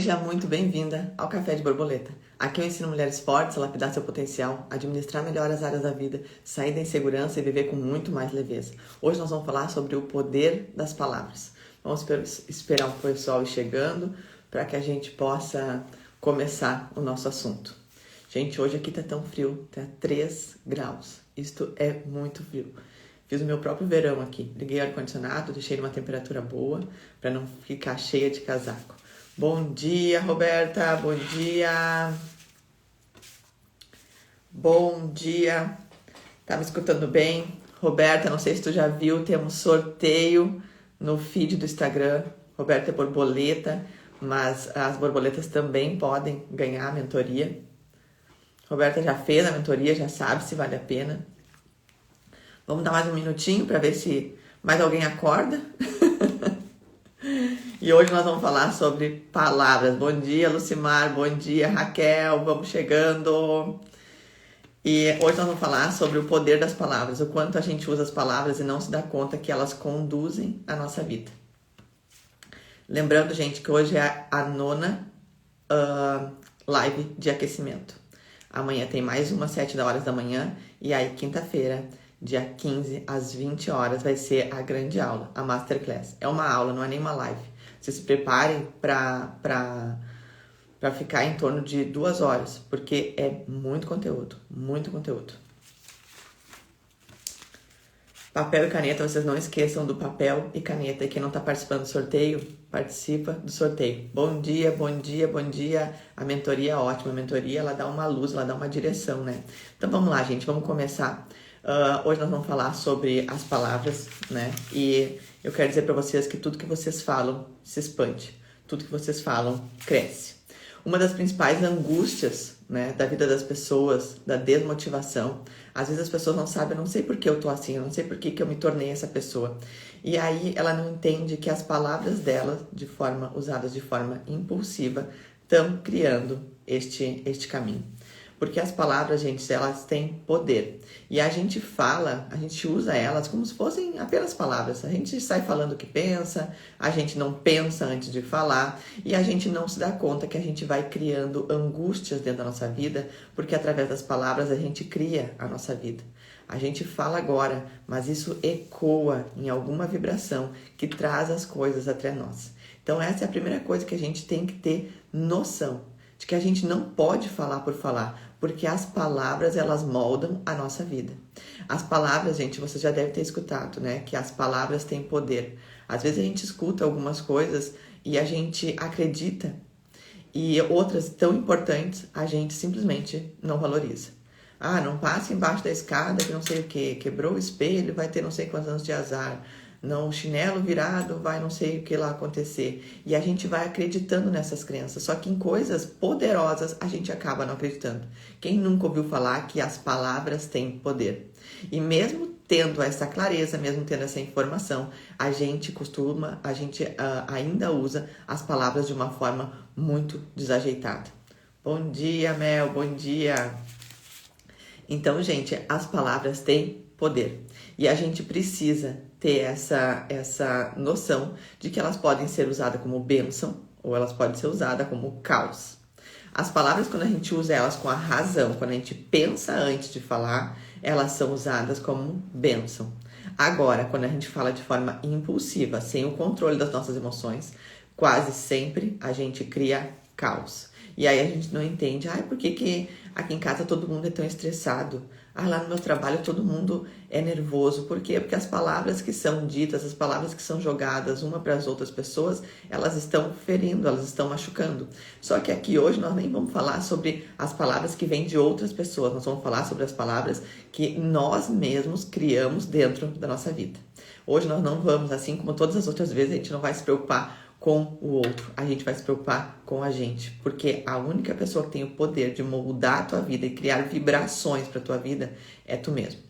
Seja muito bem-vinda ao Café de Borboleta. Aqui eu ensino mulheres fortes a lapidar seu potencial, administrar melhor as áreas da vida, sair da insegurança e viver com muito mais leveza. Hoje nós vamos falar sobre o poder das palavras. Vamos esperar o pessoal ir chegando para que a gente possa começar o nosso assunto. Gente, hoje aqui tá tão frio, tá 3 graus. Isto é muito frio. Fiz o meu próprio verão aqui. Liguei o ar-condicionado, deixei numa temperatura boa para não ficar cheia de casaco. Bom dia, Roberta. Bom dia. Bom dia. Tá me escutando bem? Roberta, não sei se tu já viu, temos sorteio no feed do Instagram. Roberta é borboleta, mas as borboletas também podem ganhar a mentoria. Roberta já fez a mentoria, já sabe se vale a pena. Vamos dar mais um minutinho para ver se mais alguém acorda. E hoje nós vamos falar sobre palavras. Bom dia, Lucimar. Bom dia, Raquel. Vamos chegando. E hoje nós vamos falar sobre o poder das palavras. O quanto a gente usa as palavras e não se dá conta que elas conduzem a nossa vida. Lembrando, gente, que hoje é a 9ª live de aquecimento. Amanhã tem mais uma, 7 horas da manhã. E aí, quinta-feira, dia 15, às 20 horas, vai ser a grande aula, a Masterclass. É uma aula, não é nem uma live. Vocês se preparem para ficar em torno de 2 horas, porque é muito conteúdo, muito conteúdo. Papel e caneta, vocês não esqueçam do papel e caneta. E quem não está participando do sorteio, participa do sorteio. Bom dia, bom dia, bom dia. A mentoria é ótima, a mentoria ela dá uma luz, ela dá uma direção, né? Então vamos lá, gente, vamos começar. Hoje nós vamos falar sobre as palavras, né? E eu quero dizer para vocês que tudo que vocês falam se expande. Tudo que vocês falam cresce. Uma das principais angústias, né, da vida das pessoas, da desmotivação. Às vezes as pessoas não sabem, eu não sei por que eu tô assim, eu não sei por que eu me tornei essa pessoa. E aí ela não entende que as palavras dela, usadas de forma impulsiva, estão criando este caminho. Porque as palavras, gente, elas têm poder. E a gente fala, a gente usa elas como se fossem apenas palavras. A gente sai falando o que pensa, a gente não pensa antes de falar e a gente não se dá conta que a gente vai criando angústias dentro da nossa vida, porque através das palavras a gente cria a nossa vida. A gente fala agora, mas isso ecoa em alguma vibração que traz as coisas até nós. Então essa é a primeira coisa que a gente tem que ter noção. De que a gente não pode falar por falar, porque as palavras, elas moldam a nossa vida. As palavras, gente, você já deve ter escutado, né? Que as palavras têm poder. Às vezes a gente escuta algumas coisas e a gente acredita, e outras tão importantes a gente simplesmente não valoriza. Ah, não passe embaixo da escada que não sei o que, quebrou o espelho, vai ter não sei quantos anos de azar. Não, o chinelo virado vai não sei o que lá acontecer. E a gente vai acreditando nessas crenças. Só que em coisas poderosas a gente acaba não acreditando. Quem nunca ouviu falar que as palavras têm poder? E mesmo tendo essa clareza, mesmo tendo essa informação, a gente ainda usa as palavras de uma forma muito desajeitada. Bom dia, Mel, bom dia. Então, gente, as palavras têm poder. E a gente precisa ter essa noção de que elas podem ser usadas como bênção ou elas podem ser usadas como caos. As palavras, quando a gente usa elas com a razão, quando a gente pensa antes de falar, elas são usadas como bênção. Agora, quando a gente fala de forma impulsiva, sem o controle das nossas emoções, quase sempre a gente cria caos. E aí a gente não entende, por que aqui em casa todo mundo é tão estressado? Lá no meu trabalho todo mundo é nervoso. Por quê? Porque as palavras que são ditas, as palavras que são jogadas uma para as outras pessoas, elas estão ferindo, elas estão machucando. Só que aqui hoje nós nem vamos falar sobre as palavras que vêm de outras pessoas, nós vamos falar sobre as palavras que nós mesmos criamos dentro da nossa vida. Hoje nós não vamos, assim como todas as outras vezes, a gente não vai se preocupar com o outro, a gente vai se preocupar com a gente, porque a única pessoa que tem o poder de moldar a tua vida e criar vibrações para a tua vida é tu mesmo.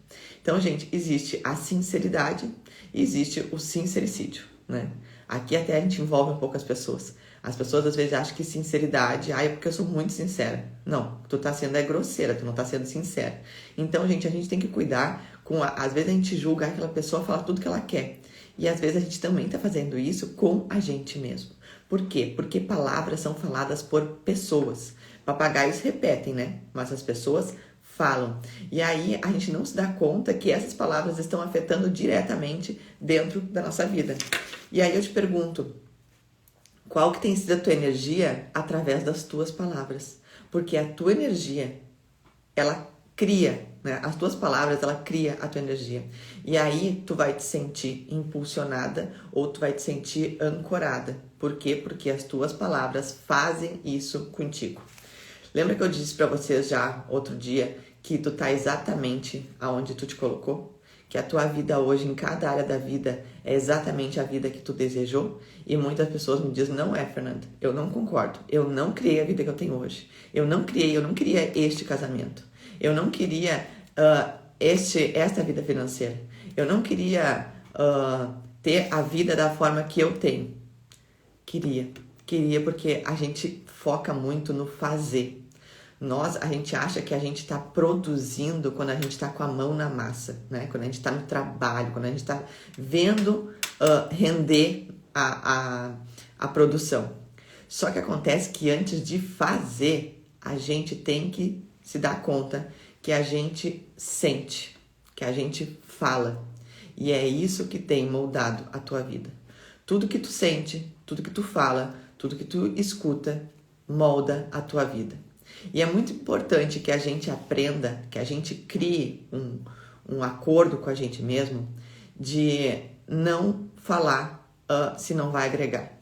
Então, gente, existe a sinceridade e existe o sincericídio, né? Aqui até a gente envolve um pouco as pessoas. As pessoas às vezes acham que sinceridade, é porque eu sou muito sincera. Não, tu tá sendo grosseira, tu não tá sendo sincera. Então, gente, a gente tem que cuidar às vezes a gente julga aquela pessoa, fala tudo que ela quer. E às vezes a gente também tá fazendo isso com a gente mesmo. Por quê? Porque palavras são faladas por pessoas. Papagaios repetem, né? Mas as pessoas falam. E aí a gente não se dá conta que essas palavras estão afetando diretamente dentro da nossa vida. E aí eu te pergunto, qual que tem sido a tua energia através das tuas palavras? Porque a tua energia, ela cria, né? As tuas palavras, ela cria a tua energia. E aí tu vai te sentir impulsionada ou tu vai te sentir ancorada. Por quê? Porque as tuas palavras fazem isso contigo. Lembra que eu disse para vocês já outro dia que tu tá exatamente aonde tu te colocou? Que a tua vida hoje, em cada área da vida, é exatamente a vida que tu desejou? E muitas pessoas me dizem, não é, Fernanda, eu não concordo. Eu não criei a vida que eu tenho hoje. Eu não queria este casamento. Eu não queria esta vida financeira. Eu não queria ter a vida da forma que eu tenho. Queria porque a gente foca muito no fazer. A gente acha que a gente está produzindo quando a gente está com a mão na massa, né? Quando a gente está no trabalho, quando a gente está vendo render a produção. Só que acontece que antes de fazer, a gente tem que se dar conta que a gente sente, que a gente fala. E é isso que tem moldado a tua vida. Tudo que tu sente, tudo que tu fala, tudo que tu escuta, molda a tua vida. E é muito importante que a gente aprenda, que a gente crie um acordo com a gente mesmo de não falar se não vai agregar.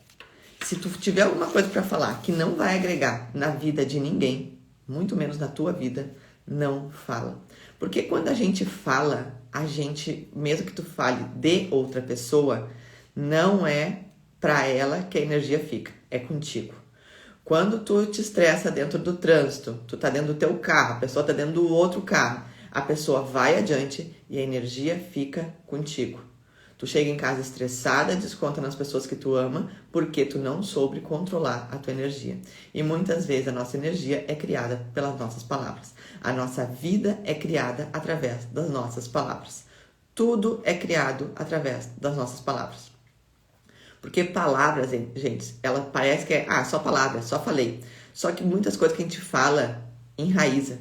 Se tu tiver alguma coisa para falar que não vai agregar na vida de ninguém, muito menos na tua vida, não fala. Porque quando a gente fala, mesmo que tu fale de outra pessoa, não é para ela que a energia fica, é contigo. Quando tu te estressa dentro do trânsito, tu tá dentro do teu carro, a pessoa tá dentro do outro carro, a pessoa vai adiante e a energia fica contigo. Tu chega em casa estressada, desconta nas pessoas que tu ama, porque tu não soube controlar a tua energia. E muitas vezes a nossa energia é criada pelas nossas palavras. A nossa vida é criada através das nossas palavras. Tudo é criado através das nossas palavras. Porque palavras, gente, ela parece que é só palavra, só falei. Só que muitas coisas que a gente fala enraiza,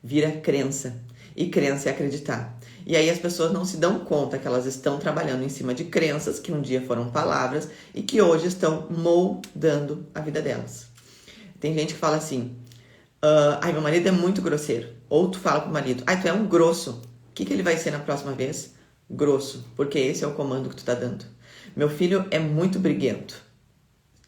vira crença. E crença é acreditar. E aí as pessoas não se dão conta que elas estão trabalhando em cima de crenças que um dia foram palavras e que hoje estão moldando a vida delas. Tem gente que fala assim, meu marido é muito grosseiro. Ou tu fala pro marido, tu é um grosso. O que ele vai ser na próxima vez? Grosso, porque esse é o comando que tu tá dando. Meu filho é muito briguento.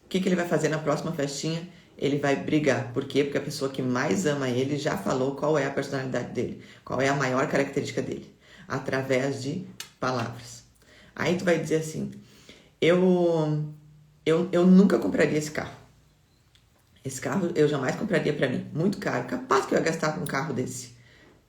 O que ele vai fazer na próxima festinha? Ele vai brigar. Por quê? Porque a pessoa que mais ama ele já falou qual é a personalidade dele, qual é a maior característica dele, através de palavras. Aí tu vai dizer assim, eu nunca compraria esse carro. Esse carro eu jamais compraria pra mim, muito caro. Capaz que eu ia gastar com um carro desse.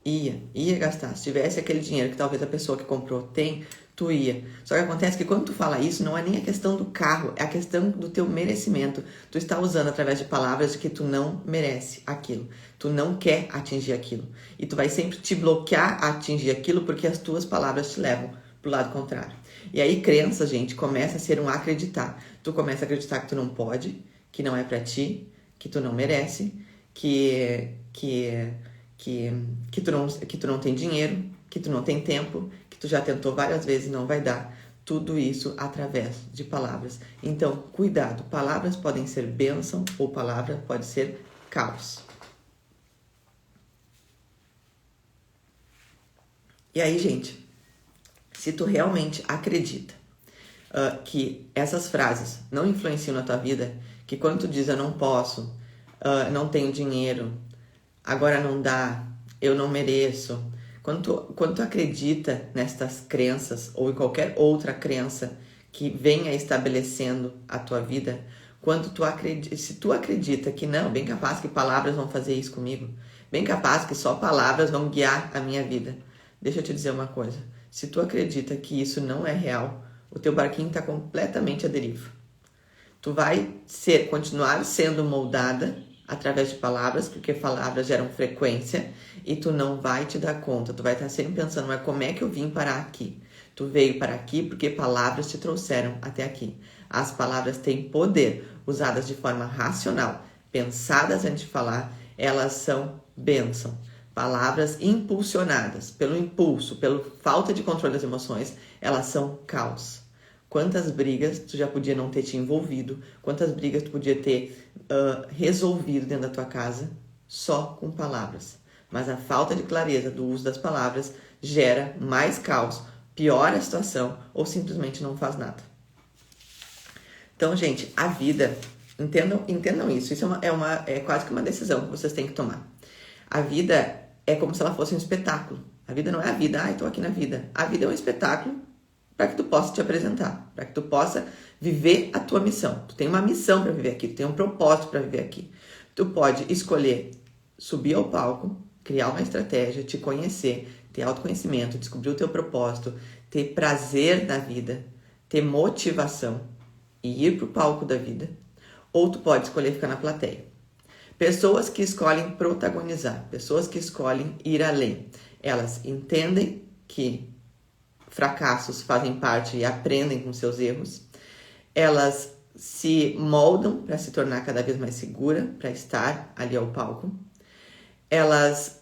Ia gastar. Se tivesse aquele dinheiro que talvez a pessoa que comprou tem, tu ia. Só que acontece que quando tu fala isso, não é nem a questão do carro, é a questão do teu merecimento. Tu está usando através de palavras de que tu não merece aquilo. Tu não quer atingir aquilo. E tu vai sempre te bloquear a atingir aquilo porque as tuas palavras te levam pro lado contrário. E aí crença, gente, começa a ser um acreditar. Tu começa a acreditar que tu não pode, que não é pra ti, que tu não merece, que tu não tem dinheiro, que tu não tem tempo, que tu já tentou várias vezes e não vai dar. Tudo isso através de palavras. Então, cuidado. Palavras podem ser bênção ou palavra pode ser caos. E aí, gente, se tu realmente acredita que essas frases não influenciam na tua vida, que quando tu diz eu não posso, não tenho dinheiro, agora não dá, eu não mereço. Quando tu acredita nestas crenças ou em qualquer outra crença que venha estabelecendo a tua vida, se tu acredita que não, bem capaz que palavras vão fazer isso comigo, bem capaz que só palavras vão guiar a minha vida. Deixa eu te dizer uma coisa, se tu acredita que isso não é real, o teu barquinho está completamente à deriva. Tu vai continuar sendo moldada através de palavras, porque palavras geram frequência e tu não vai te dar conta. Tu vai estar sempre pensando, mas como é que eu vim parar aqui? Tu veio para aqui porque palavras te trouxeram até aqui. As palavras têm poder. usadas de forma racional, pensadas antes de falar, elas são bênção. Palavras impulsionadas pelo impulso, pela falta de controle das emoções, elas são caos. Quantas brigas tu já podia não ter te envolvido, quantas brigas tu podia ter resolvido dentro da tua casa só com palavras. Mas a falta de clareza do uso das palavras gera mais caos, piora a situação ou simplesmente não faz nada. Então, gente, a vida, entendam isso, isso é quase que uma decisão que vocês têm que tomar. A vida é como se ela fosse um espetáculo. A vida não é a vida, estou aqui na vida. A vida é um espetáculo para que tu possa te apresentar, para que tu possa viver a tua missão. Tu tem uma missão para viver aqui, tu tem um propósito para viver aqui. Tu pode escolher subir ao palco, criar uma estratégia, te conhecer, ter autoconhecimento, descobrir o teu propósito, ter prazer na vida, ter motivação e ir pro palco da vida. Ou tu pode escolher ficar na plateia. Pessoas que escolhem protagonizar, pessoas que escolhem ir além, elas entendem que fracassos fazem parte e aprendem com seus erros, elas se moldam para se tornar cada vez mais segura, para estar ali ao palco, elas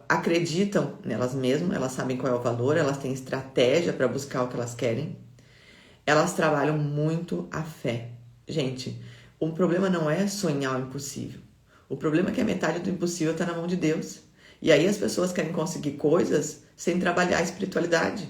acreditam nelas mesmas, elas sabem qual é o valor, elas têm estratégia para buscar o que elas querem, elas trabalham muito a fé. Gente, o problema não é sonhar o impossível. O problema é que a metade do impossível está na mão de Deus. E aí as pessoas querem conseguir coisas sem trabalhar a espiritualidade.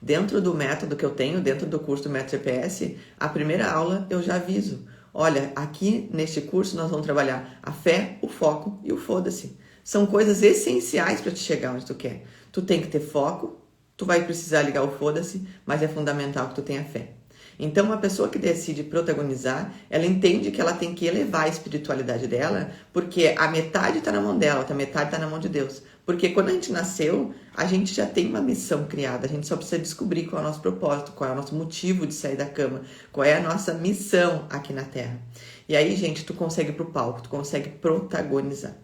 Dentro do método que eu tenho, dentro do curso do Método GPS, a primeira aula eu já aviso. Olha, aqui neste curso nós vamos trabalhar a fé, o foco e o foda-se. São coisas essenciais para te chegar onde tu quer. Tu tem que ter foco, tu vai precisar ligar o foda-se, mas é fundamental que tu tenha fé. Então, uma pessoa que decide protagonizar, ela entende que ela tem que elevar a espiritualidade dela, porque a metade está na mão dela, a metade está na mão de Deus. Porque quando a gente nasceu, a gente já tem uma missão criada, a gente só precisa descobrir qual é o nosso propósito, qual é o nosso motivo de sair da cama, qual é a nossa missão aqui na Terra. E aí, gente, tu consegue ir pro palco, tu consegue protagonizar.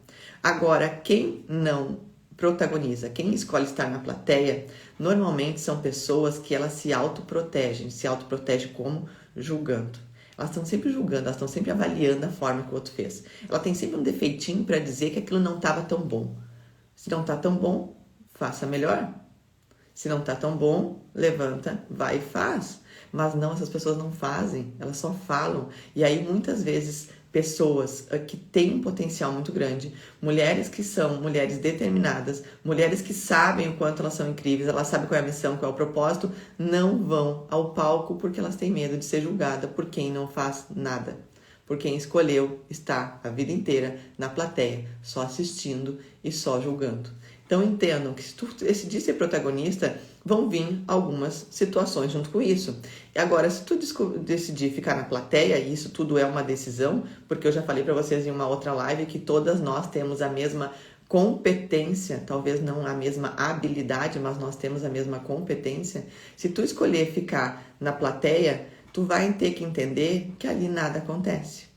Agora, quem não protagoniza, quem escolhe estar na plateia, normalmente são pessoas que elas se autoprotegem como? Julgando. Elas estão sempre julgando, elas estão sempre avaliando a forma que o outro fez. Ela tem sempre um defeitinho para dizer que aquilo não estava tão bom. Se não está tão bom, faça melhor. Se não está tão bom, levanta, vai e faz. Mas não, essas pessoas não fazem, elas só falam. E aí, muitas vezes, pessoas que têm um potencial muito grande, mulheres que são mulheres determinadas, mulheres que sabem o quanto elas são incríveis, elas sabem qual é a missão, qual é o propósito, não vão ao palco porque elas têm medo de ser julgadas por quem não faz nada. Por quem escolheu estar a vida inteira na plateia, só assistindo e só julgando. Então entendam que se tu decidir ser protagonista, vão vir algumas situações junto com isso. E agora, se tu decidir ficar na plateia, e isso tudo é uma decisão, porque eu já falei para vocês em uma outra live que todas nós temos a mesma competência, talvez não a mesma habilidade, mas nós temos a mesma competência. Se tu escolher ficar na plateia, tu vai ter que entender que ali nada acontece.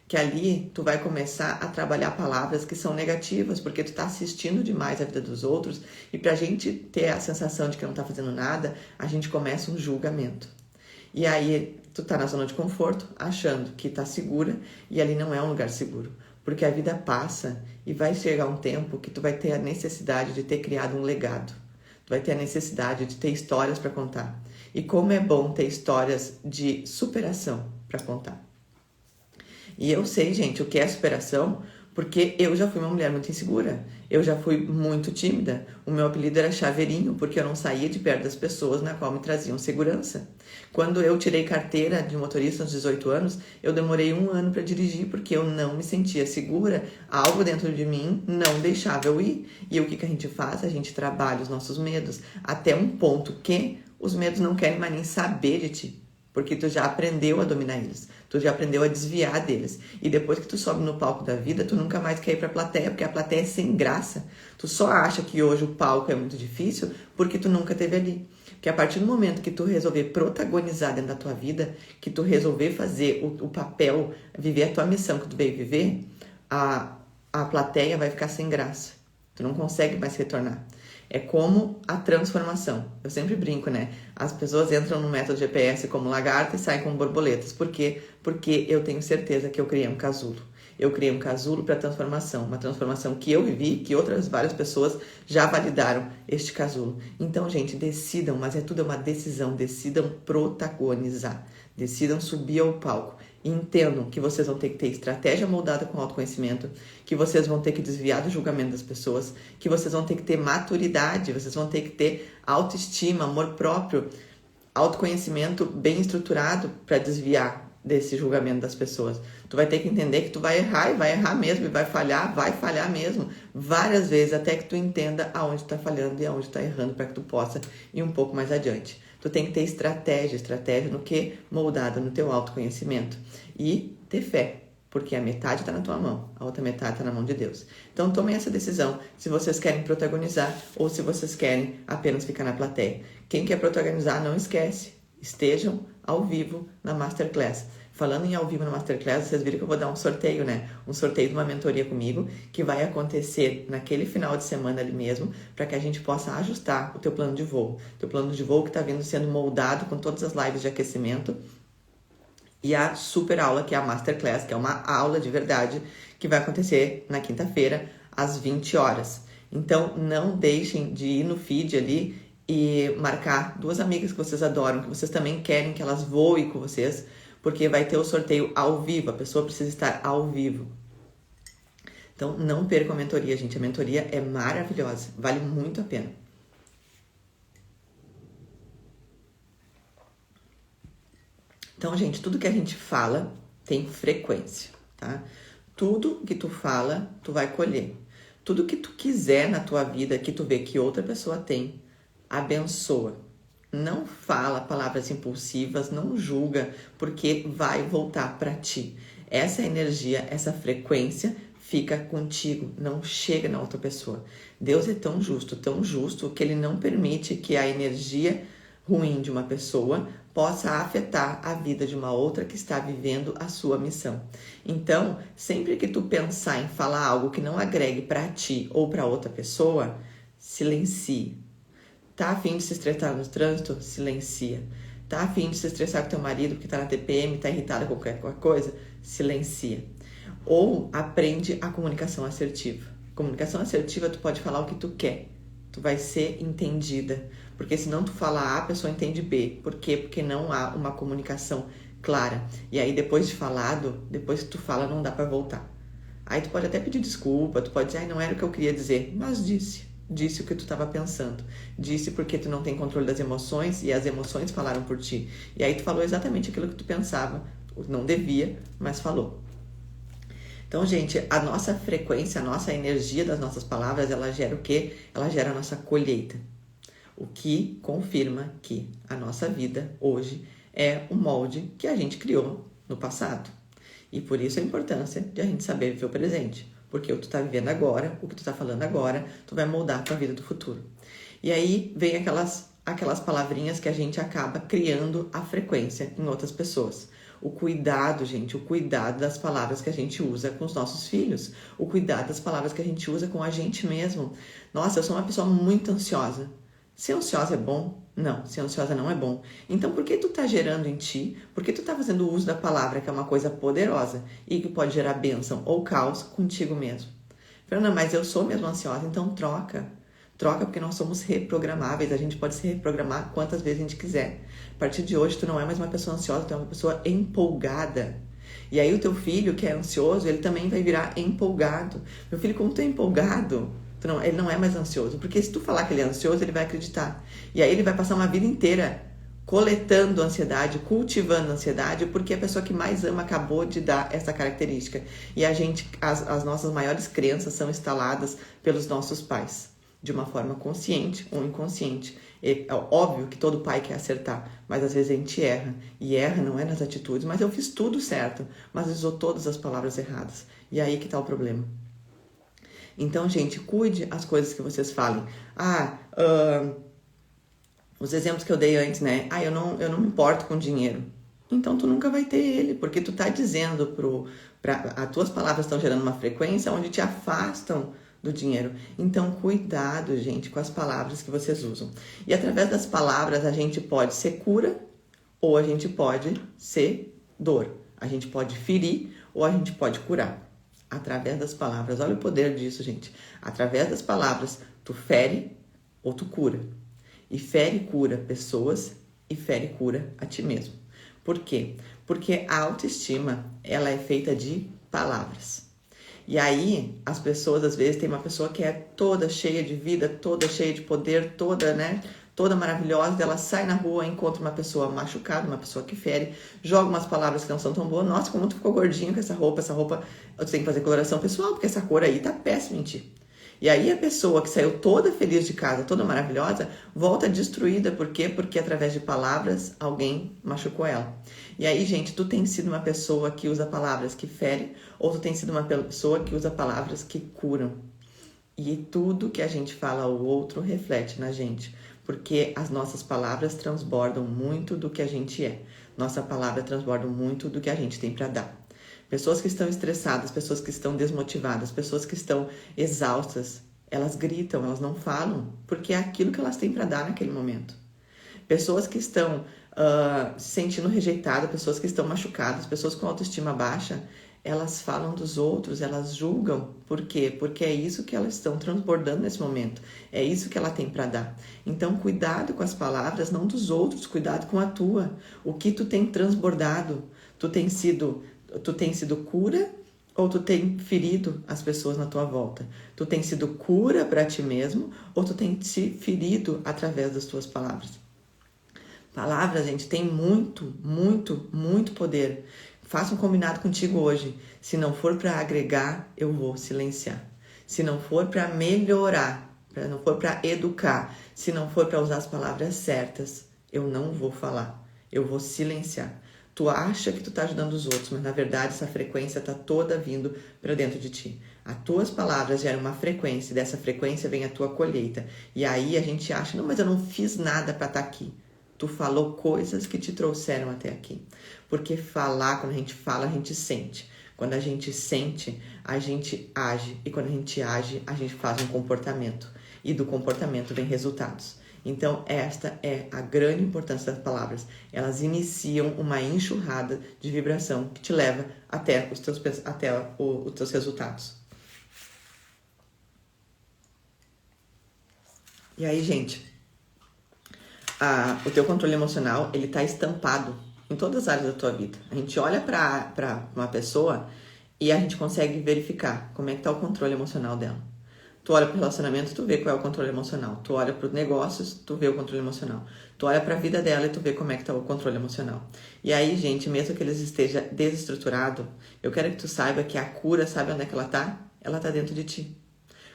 Que ali tu vai começar a trabalhar palavras que são negativas, porque tu tá assistindo demais a vida dos outros, e pra gente ter a sensação de que não tá fazendo nada, a gente começa um julgamento. E aí tu tá na zona de conforto, achando que tá segura, e ali não é um lugar seguro. Porque a vida passa e vai chegar um tempo que tu vai ter a necessidade de ter criado um legado. Tu vai ter a necessidade de ter histórias para contar. E como é bom ter histórias de superação para contar. E eu sei, gente, o que é superação, porque eu já fui uma mulher muito insegura. Eu já fui muito tímida. O meu apelido era Chaveirinho, porque eu não saía de perto das pessoas na qual me traziam segurança. Quando eu tirei carteira de motorista aos 18 anos, eu demorei 1 ano para dirigir, porque eu não me sentia segura. Algo dentro de mim não deixava eu ir. E o que a gente faz? A gente trabalha os nossos medos até um ponto que os medos não querem mais nem saber de ti. Porque tu já aprendeu a dominar eles. Tu já aprendeu a desviar deles. E depois que tu sobe no palco da vida, tu nunca mais quer ir pra plateia, porque a plateia é sem graça. Tu só acha que hoje o palco é muito difícil porque tu nunca esteve ali. Porque a partir do momento que tu resolver protagonizar dentro da tua vida, que tu resolver fazer o papel, viver a tua missão que tu veio viver, a plateia vai ficar sem graça. Tu não consegue mais retornar. É como a transformação. Eu sempre brinco, né? As pessoas entram no método GPS como lagarta e saem como borboletas. Por quê? Porque eu tenho certeza que eu criei um casulo. Eu criei um casulo para transformação, uma transformação que eu vivi, que várias pessoas já validaram este casulo. Então, gente, decidam, mas tudo é uma decisão, decidam protagonizar, decidam subir ao palco. Entendam que vocês vão ter que ter estratégia moldada com autoconhecimento, que vocês vão ter que desviar do julgamento das pessoas, que vocês vão ter que ter maturidade, vocês vão ter que ter autoestima, amor próprio, autoconhecimento bem estruturado para desviar desse julgamento das pessoas. Tu vai ter que entender que tu vai errar e vai errar mesmo, e vai falhar mesmo, várias vezes, até que tu entenda aonde tu tá falhando e aonde tu tá errando, para que tu possa ir um pouco mais adiante. Tu tem que ter estratégia no que? Moldada no teu autoconhecimento. E ter fé, porque a metade está na tua mão, a outra metade está na mão de Deus. Então tomem essa decisão, se vocês querem protagonizar ou se vocês querem apenas ficar na plateia. Quem quer protagonizar, não esquece, estejam ao vivo na Masterclass. Falando em ao vivo na Masterclass, vocês viram que eu vou dar um sorteio, né? Um sorteio de uma mentoria comigo, que vai acontecer naquele final de semana ali mesmo, para que a gente possa ajustar o teu plano de voo. Teu plano de voo que está vindo sendo moldado com todas as lives de aquecimento e a super aula, que é a Masterclass, que é uma aula de verdade, que vai acontecer na quinta-feira, às 20 horas. Então, não deixem de ir no feed ali e marcar 2 amigas que vocês adoram, que vocês também querem que elas voem com vocês, porque vai ter o sorteio ao vivo, a pessoa precisa estar ao vivo. Então, não percam a mentoria, gente. A mentoria é maravilhosa, vale muito a pena. Então, gente, tudo que a gente fala tem frequência, tá? Tudo que tu fala, tu vai colher. Tudo que tu quiser na tua vida, que tu vê que outra pessoa tem, abençoa. Não fala palavras impulsivas, não julga, porque vai voltar para ti. Essa energia, essa frequência fica contigo, não chega na outra pessoa. Deus é tão justo, que Ele não permite que a energia ruim de uma pessoa possa afetar a vida de uma outra que está vivendo a sua missão. Então, sempre que tu pensar em falar algo que não agregue para ti ou para outra pessoa, silencie. Tá a fim de se estressar no trânsito? Silencia. Tá a fim de se estressar com teu marido porque tá na TPM, tá irritado com qualquer coisa? Silencia. Ou aprende a comunicação assertiva. Comunicação assertiva, tu pode falar o que tu quer. Tu vai ser entendida. Porque senão tu fala A, a pessoa entende B. Por quê? Porque não há uma comunicação clara. E aí depois de falado, depois que tu fala, não dá pra voltar. Aí tu pode até pedir desculpa, tu pode dizer, ai, não era o que eu queria dizer, mas disse. Disse o que tu estava pensando. Disse porque tu não tem controle das emoções e as emoções falaram por ti. E aí tu falou exatamente aquilo que tu pensava. Não devia, mas falou. Então, gente, a nossa frequência, a nossa energia das nossas palavras, ela gera o quê? Ela gera a nossa colheita. O que confirma que a nossa vida hoje é o molde que a gente criou no passado. E por isso a importância de a gente saber viver o presente. Porque o que tu tá vivendo agora, o que tu tá falando agora, tu vai moldar a tua vida do futuro. E aí vem aquelas palavrinhas que a gente acaba criando a frequência em outras pessoas. O cuidado, gente, o cuidado das palavras que a gente usa com os nossos filhos. O cuidado das palavras que a gente usa com a gente mesmo. Nossa, eu sou uma pessoa muito ansiosa. Ser ansiosa é bom? Não, ser ansiosa não é bom. Então, por que tu tá gerando em ti? Por que tu tá fazendo uso da palavra, que é uma coisa poderosa e que pode gerar bênção ou caos contigo mesmo? Fernanda, mas eu sou mesmo ansiosa, então troca. Troca, porque nós somos reprogramáveis, a gente pode se reprogramar quantas vezes a gente quiser. A partir de hoje, tu não é mais uma pessoa ansiosa, tu é uma pessoa empolgada. E aí o teu filho, que é ansioso, ele também vai virar empolgado. Meu filho, como tu é empolgado, ele não é mais ansioso. Porque se tu falar que ele é ansioso, ele vai acreditar. E aí ele vai passar uma vida inteira coletando ansiedade, cultivando ansiedade, porque a pessoa que mais ama acabou de dar essa característica. E as nossas maiores crenças são instaladas pelos nossos pais, de uma forma consciente ou inconsciente. É óbvio que todo pai quer acertar, mas às vezes a gente erra. E erra não é nas atitudes, mas eu fiz tudo certo, mas usou todas as palavras erradas. E aí que tá o problema. Então, gente, cuide as coisas que vocês falem. Os exemplos que eu dei antes, né? Eu não me importo com dinheiro. Então, tu nunca vai ter ele, porque tu tá dizendo as tuas palavras estão gerando uma frequência onde te afastam do dinheiro. Então, cuidado, gente, com as palavras que vocês usam. E através das palavras, a gente pode ser cura ou a gente pode ser dor. A gente pode ferir ou a gente pode curar. Através das palavras. Olha o poder disso, gente. Através das palavras, tu fere ou tu cura. E fere e cura pessoas e fere e cura a ti mesmo. Por quê? Porque a autoestima, ela é feita de palavras. E aí, as pessoas, às vezes, tem uma pessoa que é toda cheia de vida, toda cheia de poder, toda maravilhosa, ela sai na rua, encontra uma pessoa machucada, uma pessoa que fere, joga umas palavras que não são tão boas. Nossa, como tu ficou gordinho com essa roupa, tu tem que fazer coloração pessoal, porque essa cor aí tá péssima em ti. E aí a pessoa que saiu toda feliz de casa, toda maravilhosa, volta destruída. Por quê? Porque através de palavras, alguém machucou ela. E aí, gente, tu tem sido uma pessoa que usa palavras que ferem, ou tu tem sido uma pessoa que usa palavras que curam. E tudo que a gente fala ao outro reflete na gente, porque as nossas palavras transbordam muito do que a gente é. Nossa palavra transborda muito do que a gente tem para dar. Pessoas que estão estressadas, pessoas que estão desmotivadas, pessoas que estão exaustas, elas gritam, elas não falam, porque é aquilo que elas têm para dar naquele momento. Pessoas que estão se sentindo rejeitadas, pessoas que estão machucadas, pessoas com autoestima baixa, elas falam dos outros, elas julgam. Por quê? Porque é isso que elas estão transbordando nesse momento. É isso que ela tem para dar. Então, cuidado com as palavras, não dos outros, cuidado com a tua. O que tu tem transbordado? Tu tem sido cura ou tu tem ferido as pessoas na tua volta? Tu tem sido cura para ti mesmo ou tu tem te ferido através das tuas palavras? Palavras, gente, tem muito, muito, muito poder. Faça um combinado contigo hoje. Se não for para agregar, eu vou silenciar. Se não for para melhorar, se não for para educar, se não for para usar as palavras certas, eu não vou falar. Eu vou silenciar. Tu acha que tu tá ajudando os outros, mas na verdade essa frequência tá toda vindo para dentro de ti. As tuas palavras geram uma frequência e dessa frequência vem a tua colheita. E aí a gente acha, não, mas eu não fiz nada para estar aqui. Tu falou coisas que te trouxeram até aqui. Porque falar, quando a gente fala, a gente sente. Quando a gente sente, a gente age. E quando a gente age, a gente faz um comportamento. E do comportamento vem resultados. Então, esta é a grande importância das palavras. Elas iniciam uma enxurrada de vibração que te leva até os teus resultados. E aí, gente, o teu controle emocional, ele tá estampado em todas as áreas da tua vida. A gente olha para uma pessoa e a gente consegue verificar como é que tá o controle emocional dela. Tu olha para o relacionamento, tu vê qual é o controle emocional. Tu olha para os negócios, tu vê o controle emocional. Tu olha para a vida dela e tu vê como é que tá o controle emocional. E aí, gente, mesmo que eles estejam desestruturados, eu quero que tu saiba que a cura, sabe onde é que ela tá? Ela tá dentro de ti.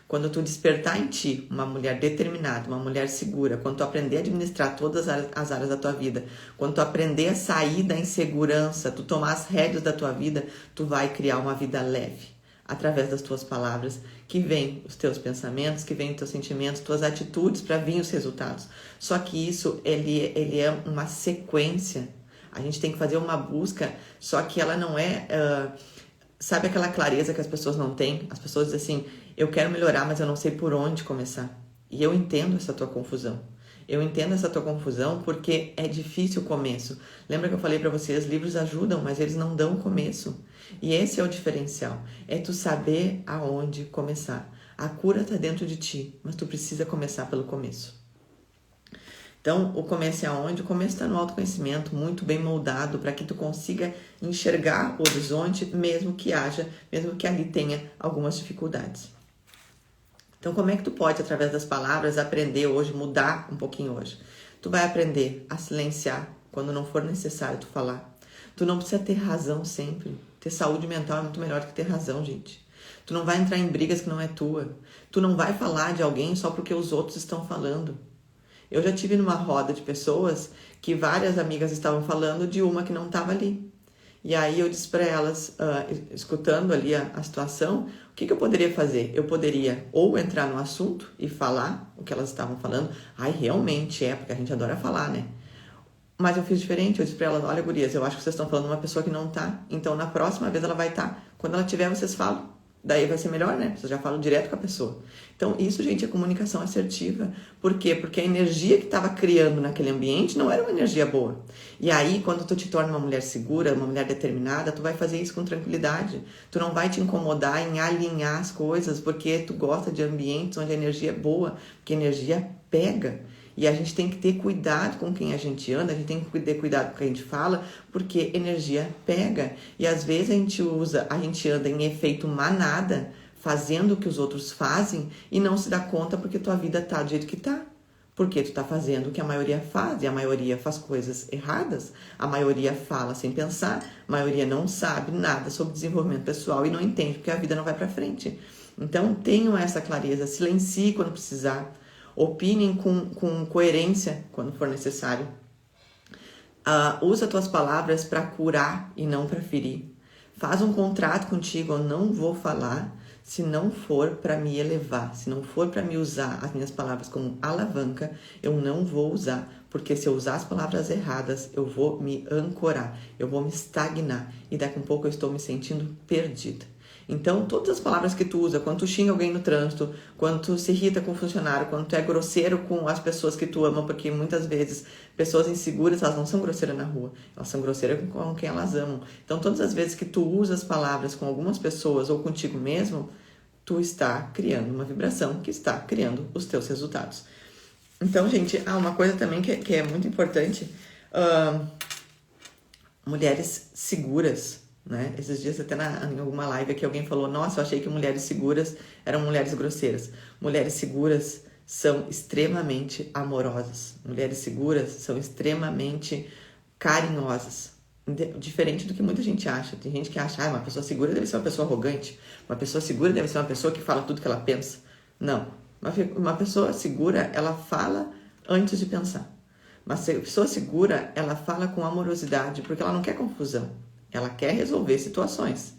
Quando tu despertar em ti uma mulher determinada, uma mulher segura, quando tu aprender a administrar todas as áreas da tua vida, quando tu aprender a sair da insegurança, tu tomar as rédeas da tua vida, tu vai criar uma vida leve. Através das tuas palavras, que vem os teus pensamentos, que vem os teus sentimentos, tuas atitudes para vir os resultados. Só que isso, ele é uma sequência. A gente tem que fazer uma busca, só que ela não é... sabe aquela clareza que as pessoas não têm? As pessoas dizem assim, eu quero melhorar, mas eu não sei por onde começar. E eu entendo essa tua confusão. Eu entendo essa tua confusão porque é difícil o começo. Lembra que eu falei para vocês, livros ajudam, mas eles não dão começo. E esse é o diferencial. É tu saber aonde começar. A cura tá dentro de ti, mas tu precisa começar pelo começo. Então, o começo é aonde? O começo está no autoconhecimento, muito bem moldado, para que tu consiga enxergar o horizonte, mesmo que ali tenha algumas dificuldades. Então, como é que tu pode, através das palavras, aprender hoje, mudar um pouquinho hoje? Tu vai aprender a silenciar quando não for necessário tu falar. Tu não precisa ter razão sempre. Ter saúde mental é muito melhor do que ter razão, gente. Tu não vai entrar em brigas que não é tua. Tu não vai falar de alguém só porque os outros estão falando. Eu já tive numa roda de pessoas que várias amigas estavam falando de uma que não estava ali. E aí eu disse para elas, escutando ali a situação, o que eu poderia fazer? Eu poderia ou entrar no assunto e falar o que elas estavam falando. Ai, realmente porque a gente adora falar, né? Mas eu fiz diferente, eu disse para elas, olha, gurias, eu acho que vocês estão falando de uma pessoa que não tá. Então, na próxima vez ela vai estar. Quando ela tiver, vocês falam. Daí vai ser melhor, né? Você já fala direto com a pessoa. Então, isso, gente, é comunicação assertiva. Por quê? Porque a energia que estava criando naquele ambiente não era uma energia boa. E aí, quando tu te torna uma mulher segura, uma mulher determinada, tu vai fazer isso com tranquilidade. Tu não vai te incomodar em alinhar as coisas, porque tu gosta de ambientes onde a energia é boa, porque a energia pega. E a gente tem que ter cuidado com quem a gente anda, a gente tem que ter cuidado com o que a gente fala, porque energia pega. E às vezes a gente anda em efeito manada, fazendo o que os outros fazem e não se dá conta porque tua vida tá do jeito que tá. Porque tu tá fazendo o que a maioria faz, e a maioria faz coisas erradas, a maioria fala sem pensar, a maioria não sabe nada sobre desenvolvimento pessoal e não entende porque a vida não vai para frente. Então tenham essa clareza, silencie quando precisar. Opinem com coerência quando for necessário. Usa tuas palavras para curar e não para ferir. Faz um contrato contigo, eu não vou falar se não for para me elevar, se não for para me usar as minhas palavras como alavanca, eu não vou usar, porque se eu usar as palavras erradas, eu vou me ancorar, eu vou me estagnar e daqui a pouco eu estou me sentindo perdida. Então, todas as palavras que tu usa, quando tu xinga alguém no trânsito, quando tu se irrita com um funcionário, quando tu é grosseiro com as pessoas que tu ama, porque muitas vezes pessoas inseguras, elas não são grosseiras na rua, elas são grosseiras com quem elas amam. Então, todas as vezes que tu usa as palavras com algumas pessoas ou contigo mesmo, tu está criando uma vibração que está criando os teus resultados. Então, gente, uma coisa também que é muito importante, mulheres seguras, né? Esses dias até em alguma live aqui alguém falou, nossa, eu achei que mulheres seguras eram mulheres grosseiras. Mulheres seguras são extremamente amorosas. Mulheres seguras são extremamente carinhosas. Diferente do que muita gente acha. Tem gente que acha, uma pessoa segura deve ser uma pessoa arrogante. Uma pessoa segura deve ser uma pessoa que fala tudo que ela pensa. Não. Uma pessoa segura, ela fala antes de pensar. Uma pessoa segura, ela fala com amorosidade, porque ela não quer confusão. Ela quer resolver situações.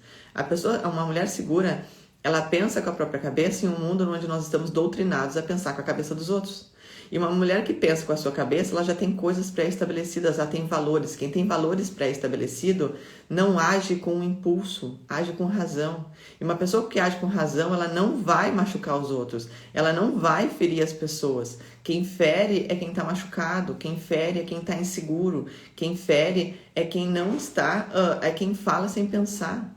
Uma mulher segura, ela pensa com a própria cabeça em um mundo onde nós estamos doutrinados a pensar com a cabeça dos outros. E uma mulher que pensa com a sua cabeça, ela já tem coisas pré-estabelecidas, ela tem valores. Quem tem valores pré-estabelecidos não age com impulso, age com razão. E uma pessoa que age com razão, ela não vai machucar os outros, ela não vai ferir as pessoas. Quem fere é quem está machucado, quem fere é quem está inseguro, quem fere é quem não está, é quem fala sem pensar.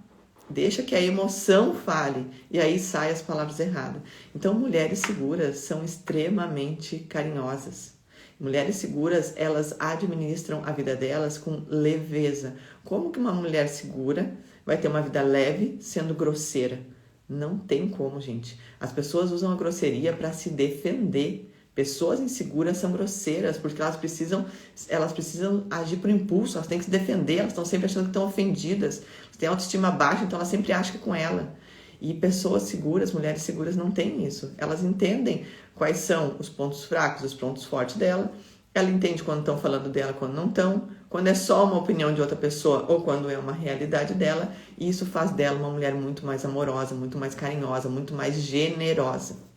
Deixa que a emoção fale e aí saem as palavras erradas. Então, mulheres seguras são extremamente carinhosas. Mulheres seguras, elas administram a vida delas com leveza. Como que uma mulher segura vai ter uma vida leve sendo grosseira? Não tem como, gente. As pessoas usam a grosseria para se defender. Pessoas inseguras são grosseiras porque elas precisam agir por impulso, elas têm que se defender, elas estão sempre achando que estão ofendidas, têm autoestima baixa, então elas sempre acham que é com ela. E pessoas seguras, mulheres seguras não têm isso. Elas entendem quais são os pontos fracos, os pontos fortes dela, ela entende quando estão falando dela, quando não estão, quando é só uma opinião de outra pessoa ou quando é uma realidade dela, e isso faz dela uma mulher muito mais amorosa, muito mais carinhosa, muito mais generosa.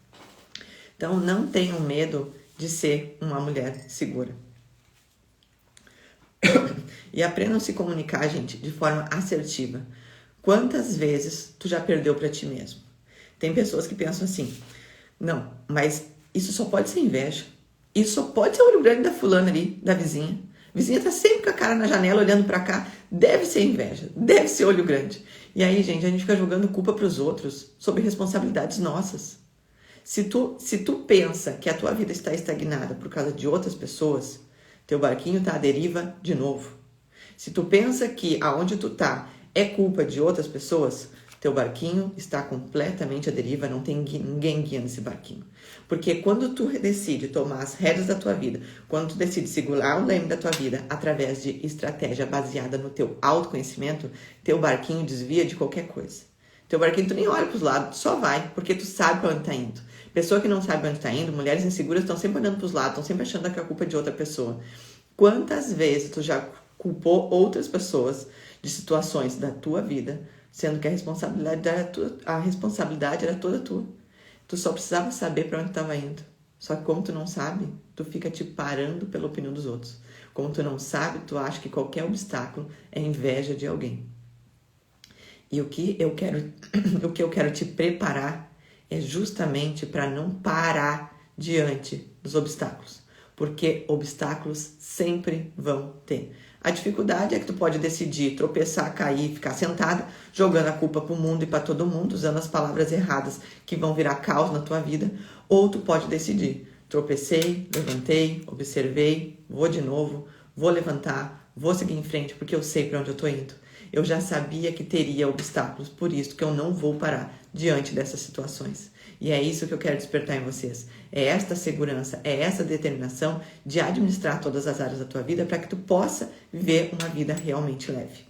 Então, não tenham medo de ser uma mulher segura. E aprendam a se comunicar, gente, de forma assertiva. Quantas vezes tu já perdeu pra ti mesmo? Tem pessoas que pensam assim, não, mas isso só pode ser inveja. Isso só pode ser o olho grande da fulana ali, da vizinha. A vizinha tá sempre com a cara na janela, olhando pra cá. Deve ser inveja, deve ser olho grande. E aí, gente, a gente fica jogando culpa pros outros sobre responsabilidades nossas. Se tu pensa que a tua vida está estagnada por causa de outras pessoas, teu barquinho tá à deriva de novo. Se tu pensa que aonde tu tá é culpa de outras pessoas, teu barquinho está completamente à deriva, não tem ninguém guiando esse barquinho. Porque quando tu decide tomar as rédeas da tua vida, quando tu decide segurar o leme da tua vida através de estratégia baseada no teu autoconhecimento, teu barquinho desvia de qualquer coisa. Teu barquinho tu nem olha pros lados, só vai, porque tu sabe pra onde tá indo. Pessoa que não sabe onde tá indo, mulheres inseguras estão sempre olhando pros lados, estão sempre achando que a culpa é de outra pessoa. Quantas vezes tu já culpou outras pessoas de situações da tua vida, sendo que a responsabilidade era toda tua. Tu só precisava saber para onde estava indo. Só que como tu não sabe, tu fica te parando pela opinião dos outros. Como tu não sabe, tu acha que qualquer obstáculo é inveja de alguém. E o que eu quero, o que eu quero te preparar é justamente para não parar diante dos obstáculos, porque obstáculos sempre vão ter. A dificuldade é que tu pode decidir tropeçar, cair, ficar sentada, jogando a culpa pro mundo e para todo mundo, usando as palavras erradas que vão virar caos na tua vida, ou tu pode decidir, tropecei, levantei, observei, vou de novo, vou levantar, vou seguir em frente, porque eu sei para onde eu tô indo. Eu já sabia que teria obstáculos, por isso que eu não vou parar diante dessas situações. E é isso que eu quero despertar em vocês. É esta segurança, é essa determinação de administrar todas as áreas da tua vida para que tu possa viver uma vida realmente leve.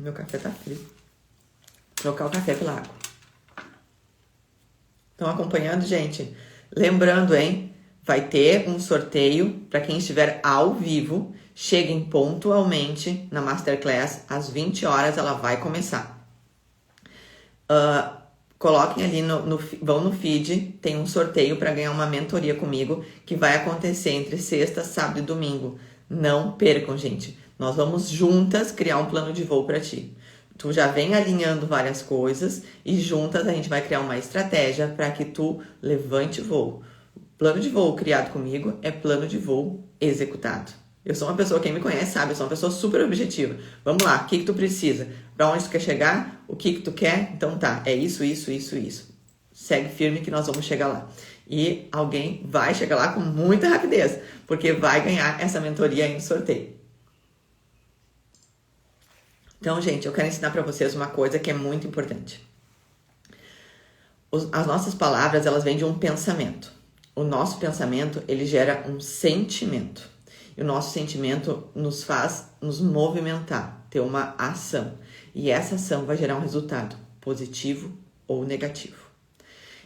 Meu café tá frio. Trocar o café pela água. Estão acompanhando, gente? Lembrando, hein? Vai ter um sorteio para quem estiver ao vivo. Cheguem pontualmente na Masterclass. Às 20 horas ela vai começar. Coloquem ali, vão no feed. Tem um sorteio para ganhar uma mentoria comigo que vai acontecer entre sexta, sábado e domingo. Não percam, gente. Nós vamos juntas criar um plano de voo para ti. Tu já vem alinhando várias coisas e juntas a gente vai criar uma estratégia para que tu levante voo. Plano de voo criado comigo é plano de voo executado. Eu sou uma pessoa, quem me conhece sabe, eu sou uma pessoa super objetiva. Vamos lá, o que tu precisa? Para onde tu quer chegar? O que tu quer? Então tá, é isso. Segue firme que nós vamos chegar lá. E alguém vai chegar lá com muita rapidez, porque vai ganhar essa mentoria aí no sorteio. Então, gente, eu quero ensinar para vocês uma coisa que é muito importante. As nossas palavras, elas vêm de um pensamento. O nosso pensamento, ele gera um sentimento. E o nosso sentimento nos faz nos movimentar, ter uma ação. E essa ação vai gerar um resultado positivo ou negativo.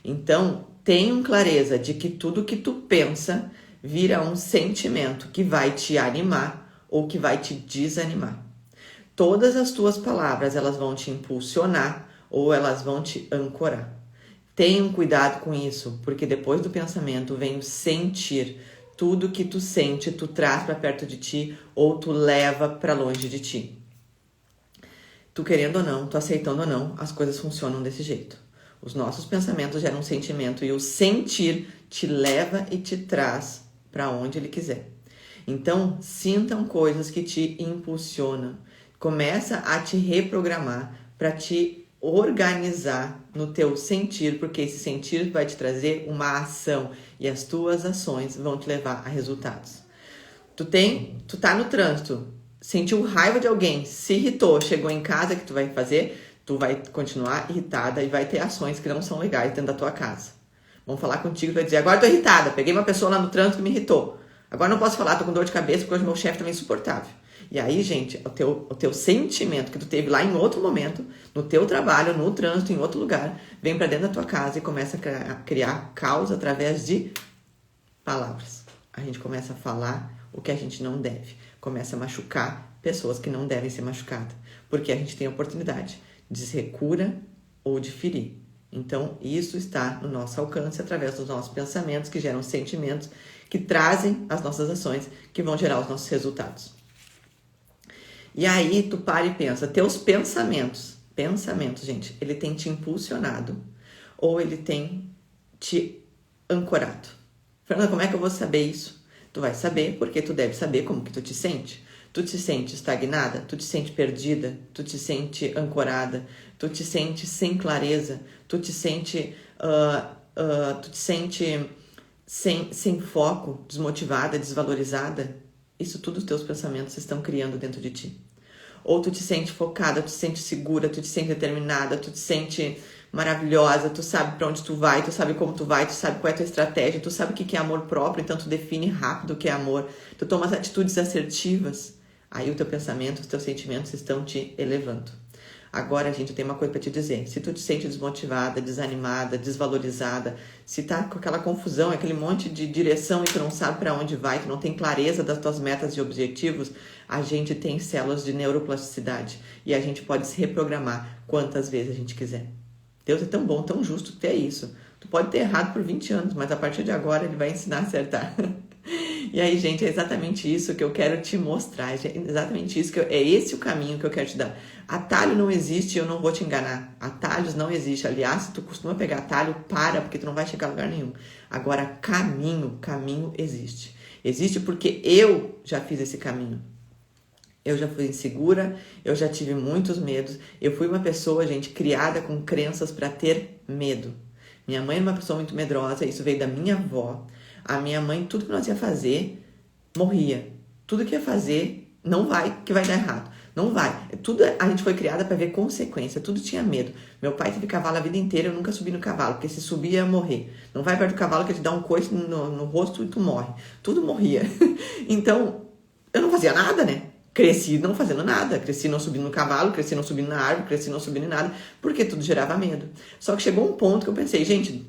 Então, tenham clareza de que tudo que tu pensa vira um sentimento que vai te animar ou que vai te desanimar. Todas as tuas palavras, elas vão te impulsionar ou elas vão te ancorar. Tenham cuidado com isso, porque depois do pensamento vem o sentir. Tudo que tu sente, tu traz para perto de ti ou tu leva para longe de ti. Tu querendo ou não, tu aceitando ou não, as coisas funcionam desse jeito. Os nossos pensamentos geram um sentimento e o sentir te leva e te traz para onde ele quiser. Então, sintam coisas que te impulsionam. Começa a te reprogramar para te organizar no teu sentir, porque esse sentir vai te trazer uma ação e as tuas ações vão te levar a resultados. Tu tá no trânsito, sentiu raiva de alguém, se irritou, chegou em casa, o que tu vai fazer? Tu vai continuar irritada e vai ter ações que não são legais dentro da tua casa. Vão falar contigo e vai dizer, agora tô irritada, peguei uma pessoa lá no trânsito que me irritou. Agora não posso falar, tô com dor de cabeça porque hoje meu chefe tá meio insuportável. E aí, gente, o teu sentimento que tu teve lá em outro momento, no teu trabalho, no trânsito, em outro lugar, vem pra dentro da tua casa e começa a criar caos através de palavras. A gente começa a falar o que a gente não deve. Começa a machucar pessoas que não devem ser machucadas. Porque a gente tem a oportunidade de ser cura ou de ferir. Então, isso está no nosso alcance através dos nossos pensamentos, que geram sentimentos, que trazem as nossas ações, que vão gerar os nossos resultados. E aí, tu para e pensa, teus pensamentos, gente, ele tem te impulsionado ou ele tem te ancorado? Fernanda, como é que eu vou saber isso? Tu vai saber porque tu deve saber como que tu te sente. Tu te sente estagnada? Tu te sente perdida? Tu te sente ancorada? Tu te sente sem clareza? Tu te sente sem foco, desmotivada, desvalorizada? Isso tudo os teus pensamentos estão criando dentro de ti. Ou tu te sente focada, tu te sente segura, tu te sente determinada, tu te sente maravilhosa, tu sabe pra onde tu vai, tu sabe como tu vai, tu sabe qual é a tua estratégia, tu sabe o que é amor próprio, então tu define rápido o que é amor, tu toma as atitudes assertivas. Aí o teu pensamento, os teus sentimentos estão te elevando. Agora, gente, eu tenho uma coisa pra te dizer. Se tu te sente desmotivada, desanimada, desvalorizada, se tá com aquela confusão, aquele monte de direção e tu não sabe pra onde vai, tu não tem clareza das tuas metas e objetivos, a gente tem células de neuroplasticidade e a gente pode se reprogramar quantas vezes a gente quiser. Deus é tão bom, tão justo que é isso. Tu pode ter errado por 20 anos, mas a partir de agora ele vai ensinar a acertar. E aí, gente, é exatamente isso que eu quero te mostrar. É exatamente isso é esse o caminho que eu quero te dar. Atalho não existe, eu não vou te enganar. Atalhos não existe. Aliás, se tu costuma pegar atalho, para, porque tu não vai chegar a lugar nenhum. Agora, caminho existe. Existe porque eu já fiz esse caminho. Eu já fui insegura, eu já tive muitos medos. Eu fui uma pessoa, gente, criada com crenças para ter medo. Minha mãe era uma pessoa muito medrosa, isso veio da minha avó. A minha mãe, tudo que nós ia fazer, morria. Tudo que ia fazer, não vai, que vai dar errado. Não vai. Tudo, a gente foi criada para ver consequência, tudo tinha medo. Meu pai teve cavalo a vida inteira, eu nunca subi no cavalo, porque se subir ia morrer. Não vai perto do cavalo que te dá um coice no rosto e tu morre. Tudo morria. Então, eu não fazia nada, né? Cresci não fazendo nada, cresci não subindo no cavalo, cresci não subindo na árvore, cresci não subindo em nada, porque tudo gerava medo. Só que chegou um ponto que eu pensei, gente,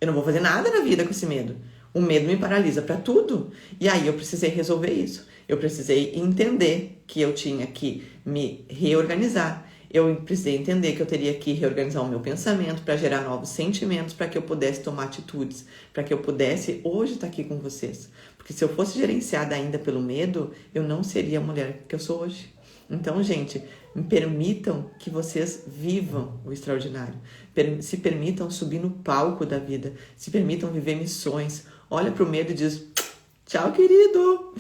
eu não vou fazer nada na vida com esse medo. O medo me paralisa para tudo. E aí eu precisei resolver isso. Eu precisei entender que eu tinha que me reorganizar. Eu precisei entender que eu teria que reorganizar o meu pensamento para gerar novos sentimentos, para que eu pudesse tomar atitudes, para que eu pudesse hoje estar aqui com vocês. Porque se eu fosse gerenciada ainda pelo medo, eu não seria a mulher que eu sou hoje. Então, gente, me permitam que vocês vivam o extraordinário. Se permitam subir no palco da vida. Se permitam viver missões. Olha para o medo e diz, tchau, querido.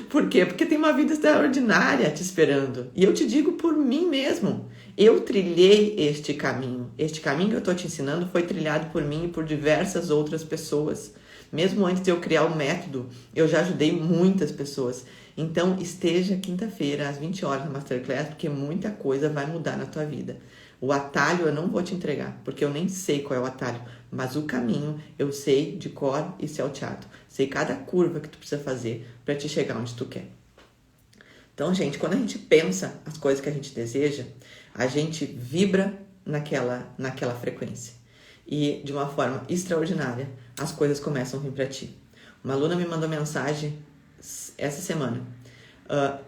Por quê? Porque tem uma vida extraordinária te esperando. E eu te digo por mim mesmo. Eu trilhei este caminho. Este caminho que eu estou te ensinando foi trilhado por mim e por diversas outras pessoas. Mesmo antes de eu criar o método, eu já ajudei muitas pessoas. Então, esteja quinta-feira, às 20 horas na Masterclass, porque muita coisa vai mudar na tua vida. O atalho eu não vou te entregar, porque eu nem sei qual é o atalho. Mas o caminho eu sei de cor e salteado. Sei cada curva que tu precisa fazer para te chegar onde tu quer. Então, gente, quando a gente pensa as coisas que a gente deseja, a gente vibra naquela frequência. E de uma forma extraordinária, as coisas começam a vir para ti. Uma aluna me mandou mensagem essa semana.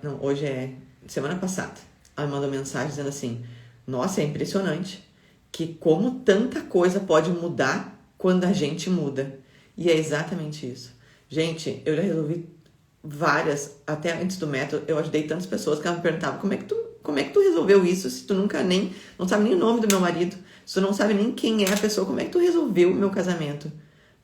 Não, hoje é semana passada. Ela me mandou mensagem dizendo assim, nossa, é impressionante que como tanta coisa pode mudar quando a gente muda. E é exatamente isso. Gente, eu já resolvi várias, até antes do método, eu ajudei tantas pessoas que elas me perguntavam, como é que tu resolveu isso se tu nunca não sabe nem o nome do meu marido, se tu não sabe nem quem é a pessoa, como é que tu resolveu o meu casamento?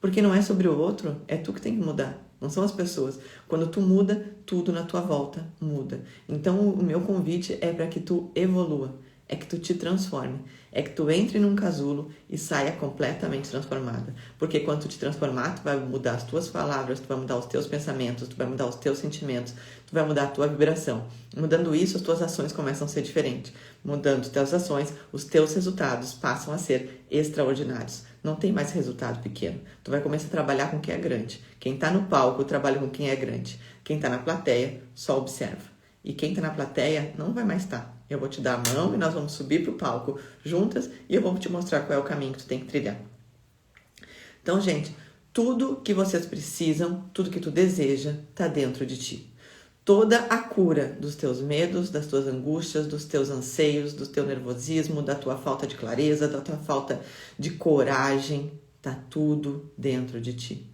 Porque não é sobre o outro, é tu que tem que mudar, não são as pessoas. Quando tu muda, tudo na tua volta muda. Então o meu convite é para que tu evolua, é que tu te transforme, é que tu entre num casulo e saia completamente transformada. Porque quando tu te transformar, tu vai mudar as tuas palavras, tu vai mudar os teus pensamentos, tu vai mudar os teus sentimentos, tu vai mudar a tua vibração. Mudando isso, as tuas ações começam a ser diferentes. Mudando as tuas ações, os teus resultados passam a ser extraordinários. Não tem mais resultado pequeno. Tu vai começar a trabalhar com quem é grande. Quem tá no palco trabalha com quem é grande. Quem tá na plateia só observa. E quem tá na plateia não vai mais estar. Eu vou te dar a mão e nós vamos subir pro palco juntas e eu vou te mostrar qual é o caminho que tu tem que trilhar. Então, gente, tudo que vocês precisam, tudo que tu deseja, tá dentro de ti. Toda a cura dos teus medos, das tuas angústias, dos teus anseios, do teu nervosismo, da tua falta de clareza, da tua falta de coragem, tá tudo dentro de ti.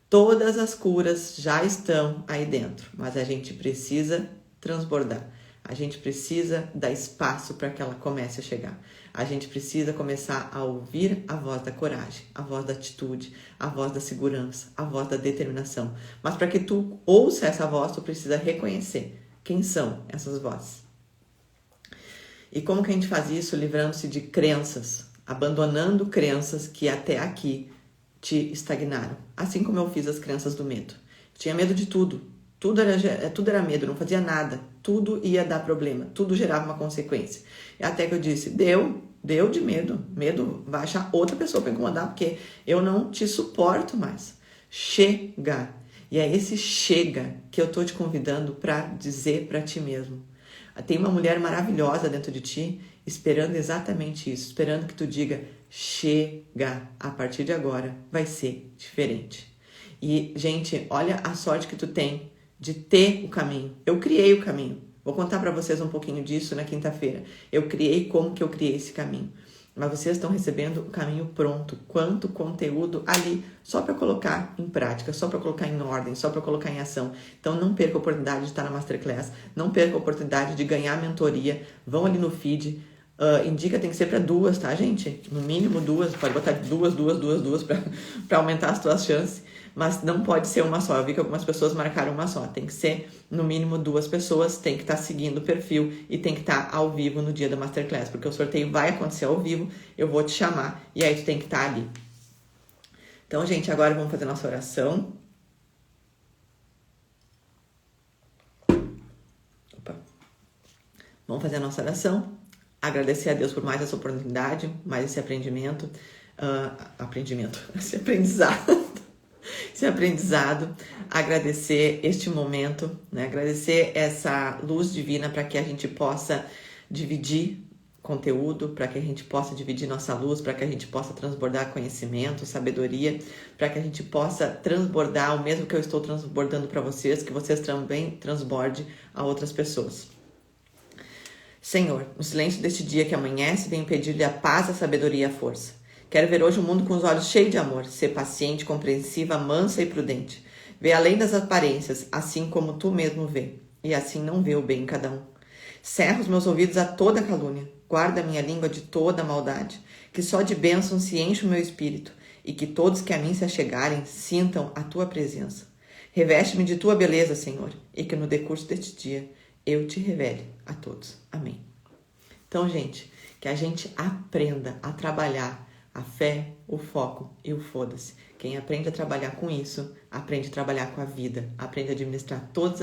Todas as curas já estão aí dentro, mas a gente precisa transbordar. A gente precisa dar espaço para que ela comece a chegar. A gente precisa começar a ouvir a voz da coragem, a voz da atitude, a voz da segurança, a voz da determinação. Mas para que tu ouça essa voz, tu precisa reconhecer quem são essas vozes. E como que a gente faz isso? Livrando-se de crenças, abandonando crenças que até aqui te estagnaram. Assim como eu fiz as crenças do medo. Eu tinha medo de tudo. Tudo era medo, não fazia nada. Tudo ia dar problema, tudo gerava uma consequência. E até que eu disse, deu de medo. Medo vai achar outra pessoa para incomodar, porque eu não te suporto mais. Chega. E é esse chega que eu tô te convidando para dizer para ti mesmo. Tem uma mulher maravilhosa dentro de ti, esperando exatamente isso, esperando que tu diga, chega, a partir de agora vai ser diferente. E, gente, olha a sorte que tu tem de ter o caminho. Eu criei o caminho. Vou contar para vocês um pouquinho disso na quinta-feira. Eu criei como que eu criei esse caminho. mas vocês estão recebendo o caminho pronto, quanto conteúdo ali, só para colocar em prática, só para colocar em ordem, só para colocar em ação. Então não perca a oportunidade de estar na Masterclass, não perca a oportunidade de ganhar mentoria, vão ali no feed, indica tem que ser para 2, tá, gente? No mínimo 2, pode botar 2 para aumentar as tuas chances, mas não pode ser uma só. Eu vi que algumas pessoas marcaram uma só, tem que ser no mínimo 2 pessoas, tem que estar seguindo o perfil e tem que estar ao vivo no dia da Masterclass, porque o sorteio vai acontecer ao vivo, eu vou te chamar e aí tu tem que estar ali. Então, gente, agora vamos fazer nossa oração. Vamos fazer a nossa oração. Agradecer a Deus por mais essa oportunidade, mais esse esse aprendizado, agradecer este momento, né? Agradecer essa luz divina para que a gente possa dividir conteúdo, para que a gente possa dividir nossa luz, para que a gente possa transbordar conhecimento, sabedoria, para que a gente possa transbordar o mesmo que eu estou transbordando para vocês, que vocês também transbordem a outras pessoas. Senhor, no silêncio deste dia que amanhece, venho pedir-lhe a paz, a sabedoria e a força. Quero ver hoje o mundo com os olhos cheios de amor, ser paciente, compreensiva, mansa e prudente. Ver além das aparências, assim como tu mesmo vê, e assim não vê o bem em cada um. Cerra os meus ouvidos a toda calúnia, guarda a minha língua de toda maldade, que só de bênção se enche o meu espírito, e que todos que a mim se achegarem sintam a tua presença. Reveste-me de tua beleza, Senhor, e que no decurso deste dia eu te revele a todos. Amém. Então, gente, que a gente aprenda a trabalhar a fé, o foco e o foda-se. Quem aprende a trabalhar com isso, aprende a trabalhar com a vida, aprende a administrar todas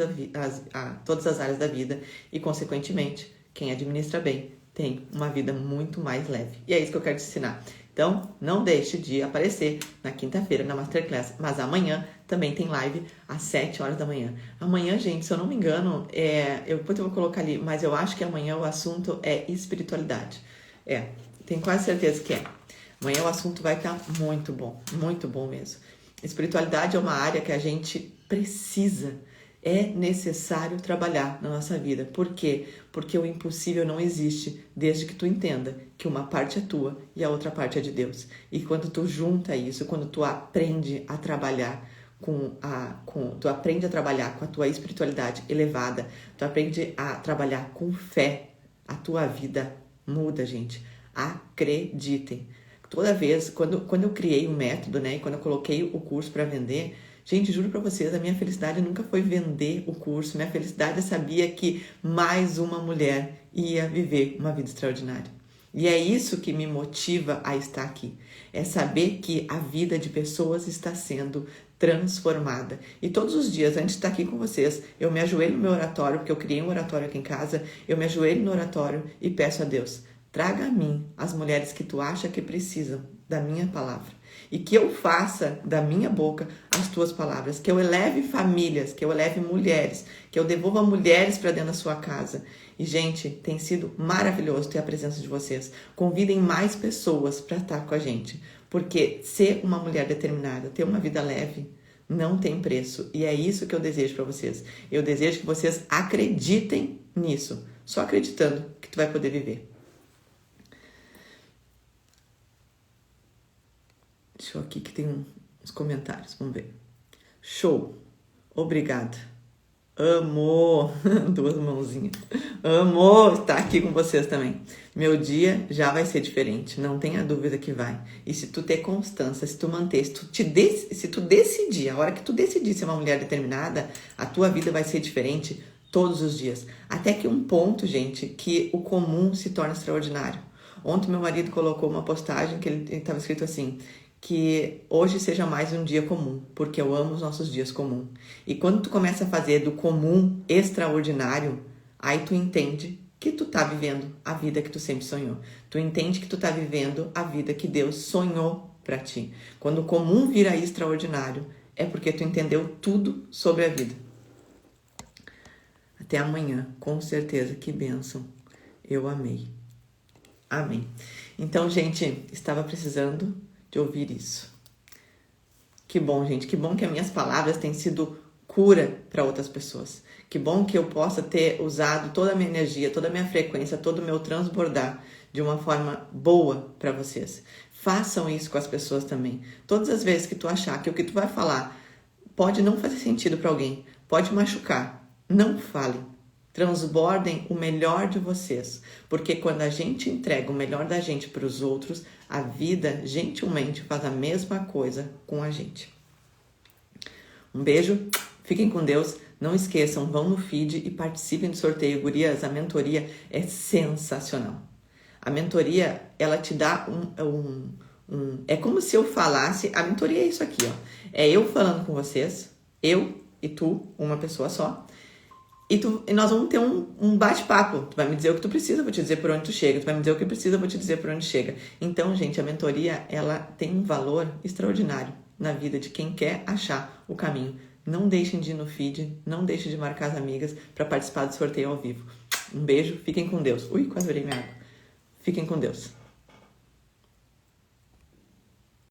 as áreas da vida e, consequentemente, quem administra bem tem uma vida muito mais leve. E é isso que eu quero te ensinar. Então, não deixe de aparecer na quinta-feira na Masterclass, mas amanhã também tem live às 7 horas da manhã. Amanhã, gente, se eu não me engano, depois eu vou colocar ali, mas eu acho que amanhã o assunto é espiritualidade. Tenho quase certeza que é. Amanhã o assunto vai estar muito bom mesmo. Espiritualidade é uma área que a gente precisa, é necessário trabalhar na nossa vida. Por quê? Porque o impossível não existe, desde que tu entenda que uma parte é tua e a outra parte é de Deus. E quando tu junta isso, quando tu aprende a trabalhar tu aprende a trabalhar com a tua espiritualidade elevada, tu aprende a trabalhar com fé, a tua vida muda, gente. Acreditem. Toda vez, quando eu criei o método, né, e quando eu coloquei o curso para vender, gente, juro para vocês, a minha felicidade nunca foi vender o curso. Minha felicidade é saber que mais uma mulher ia viver uma vida extraordinária. E é isso que me motiva a estar aqui. É saber que a vida de pessoas está sendo transformada. E todos os dias, antes de estar aqui com vocês, eu me ajoelho no meu oratório, porque eu criei um oratório aqui em casa, eu me ajoelho no oratório e peço a Deus, traga a mim as mulheres que tu acha que precisam da minha palavra. E que eu faça da minha boca as tuas palavras. Que eu eleve famílias, que eu eleve mulheres, que eu devolva mulheres para dentro da sua casa. E, gente, tem sido maravilhoso ter a presença de vocês. Convidem mais pessoas para estar com a gente. Porque ser uma mulher determinada, ter uma vida leve, não tem preço. E é isso que eu desejo para vocês. Eu desejo que vocês acreditem nisso. Só acreditando que tu vai poder viver. Deixa eu aqui que tem uns comentários, vamos ver. Show, obrigada. Amo, 2 mãozinhas. Amo estar aqui com vocês também. Meu dia já vai ser diferente, não tenha dúvida que vai. E se tu ter constância, se tu manter, se tu decidir, a hora que tu decidir ser uma mulher determinada, a tua vida vai ser diferente todos os dias. Até que um ponto, gente, que o comum se torna extraordinário. Ontem meu marido colocou uma postagem que ele estava escrito assim, que hoje seja mais um dia comum, porque eu amo os nossos dias comuns. E quando tu começa a fazer do comum extraordinário, aí tu entende que tu tá vivendo a vida que tu sempre sonhou. Tu entende que tu tá vivendo a vida que Deus sonhou pra ti. Quando o comum vira extraordinário, é porque tu entendeu tudo sobre a vida. Até amanhã, com certeza, que bênção. Eu amei. Amém. Então, gente, estava precisando de ouvir isso. Que bom, gente. Que bom que as minhas palavras têm sido cura para outras pessoas. Que bom que eu possa ter usado toda a minha energia, toda a minha frequência, todo o meu transbordar de uma forma boa para vocês. Façam isso com as pessoas também. Todas as vezes que tu achar que o que tu vai falar pode não fazer sentido para alguém, pode machucar, não fale. Transbordem o melhor de vocês, porque quando a gente entrega o melhor da gente para os outros, a vida gentilmente faz a mesma coisa com a gente. Um beijo, fiquem com Deus, não esqueçam, vão no feed e participem do sorteio. Gurias, a mentoria é sensacional. A mentoria, ela te dá é como se eu falasse, a mentoria é isso aqui, ó. É eu falando com vocês, eu e tu, uma pessoa só, e nós vamos ter um bate-papo. Tu vai me dizer o que tu precisa, eu vou te dizer por onde tu chega. Tu vai me dizer o que precisa, eu vou te dizer por onde chega. Então, gente, a mentoria, ela tem um valor extraordinário na vida de quem quer achar o caminho. Não deixem de ir no feed, não deixem de marcar as amigas para participar do sorteio ao vivo. Um beijo, fiquem com Deus. Ui, quase virei minha água. Fiquem com Deus.